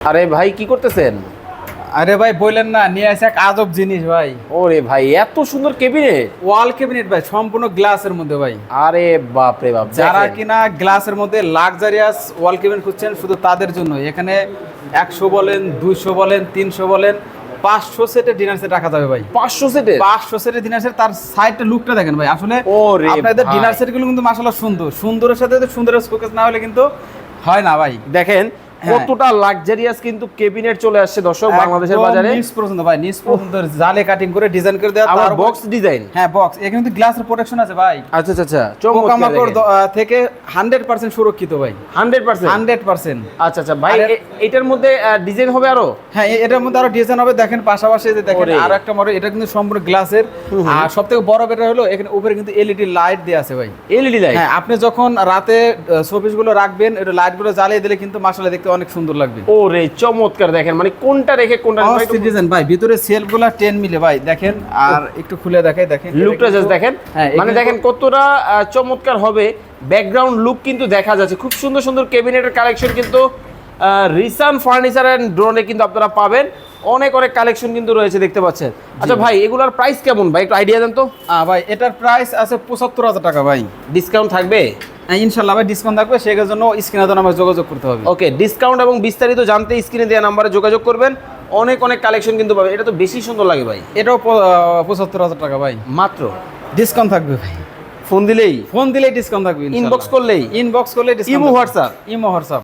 আরে ভাই কি করতেছেন? আরে ভাই বললেন না, নিয়ে আসে এক আজব জিনিস ভাই। ওরে ভাই এত সুন্দর কেবিনেট! ওয়াল ক্যাবিনেট ভাই, সম্পূর্ণ গ্লাসের মধ্যে ভাই। আরে বাপ রে বাপ, যারা দেখেন। কিনা গ্লাসের মধ্যে লাক্সারিয়াস ওয়াল ক্যাবিনেট খুঁজছেন, শুধু তাদের জন্য। এখানে 100 বলেন, 200 বলেন, 300 বলেন, 500 সেটের ডিনার সেট রাখা যাবে ভাই। 500 সেটে 500 সেটের ডিনার সেট, তার সাইডটা লুকটা দেখেন ভাই। আসলে ওরে আপনাদের ভাই। ডিনার সেটগুলো কিন্তু মাশাআল্লাহ সুন্দর, সুন্দরের সাথে সুন্দরের ফোকাস না হলে কিন্তু হয় না ভাই। দেখেন হ্যাঁ। কতটা লাক্সারিয়াস কিন্তু কেবিনেট চলে আসছে দর্শক বাংলাদেশের একদম বাজারে। নিচ পর্যন্ত ভাই, নিচ পর্যন্ত জালে কাটিং করে ডিজাইন করে দেওয়া। আবার তার বক্স ডিজাইন। হ্যাঁ বক্স, এখানে কিন্তু গ্লাসের প্রোটেকশন আছে ভাই। আচ্ছা আচ্ছা আচ্ছা, পোকামাকড় থেকে 100% সুরক্ষিত ভাই। 100%। 100%। আচ্ছা আচ্ছা ভাই, আরে- এটার মধ্যে ডিজাইন হবে আরো? হ্যাঁ, এটার মধ্যে আরো ডিজাইন হবে। দেখেন পাশাপাশি যে দেখেন ওরে। আরো একটা মডেল, এটা কিন্তু সম্পূর্ণ গ্লাসের। আর সবথেকে বড় ব্যাপার হলো এখানে উপরে কিন্তু এলইডি লাইট দেওয়া আছে ভাই। LED light? হ্যাঁ, আপনি যখন রাতে শোপিস গুলো রাখবেন, এটা লাইট গুলো জ্বালিয়ে দিলে কিন্তু মাশাআল্লাহ দেখতে অনেক সুন্দর লাগবে। ওরে চমৎকার! দেখেন মানে কোনটা রেখে কোনটা রাখবো একটু- ডিজাইন ভাই, ভিতরে সেলফ গুলা 10 মিলে ভাই। দেখেন আর একটু খুলে দেখাই, দেখেন লুকটা জাস্ট দেখেন। হ্যাঁ, মানে দেখেন কতটা চমৎকার হবে। ব্যাকগ্রাউন্ড লুক কিন্তু দেখা যাচ্ছে। খুব সুন্দর সুন্দর ক্যাবিনেটের কালেকশন কিন্তু রিসান ফার্নিচার এন্ড ড্রোনে কিন্তু আপনারা পাবেন। অনেক অনেক কালেকশন কিন্তু রয়েছে, দেখতে পাচ্ছেন। আচ্ছা ভাই, এগুলার প্রাইস কেমন ভাই, একটু আইডিয়া দেন তো। ভাই এটার প্রাইস আছে 75,000 টাকা ভাই। ডিসকাউন্ট থাকবে? ইনশাআল্লাহ ভাই ডিসকাউন্ট থাকবে, সেটার জন্য স্ক্রিনে তো আমার যোগাযোগ করতে হবে। ওকে, ডিসকাউন্ট এবং বিস্তারিত জানতে স্ক্রিনে দেওয়া নাম্বারে যোগাযোগ করবেন। অনেক অনেক কালেকশন কিন্তু পাবেন। এটা তো বেশি সুন্দর লাগে ভাই। এটাও 75,000 টাকা ভাই। মাত্র ডিসকাউন্ট থাকবে ভাই, ফোন দিলেই, ফোন দিলেই ডিসকাউন্ট থাকবে। ইনবক্স করলেই, ইনবক্স করলে ইমো হোয়াটসঅ্যাপ। Imo WhatsApp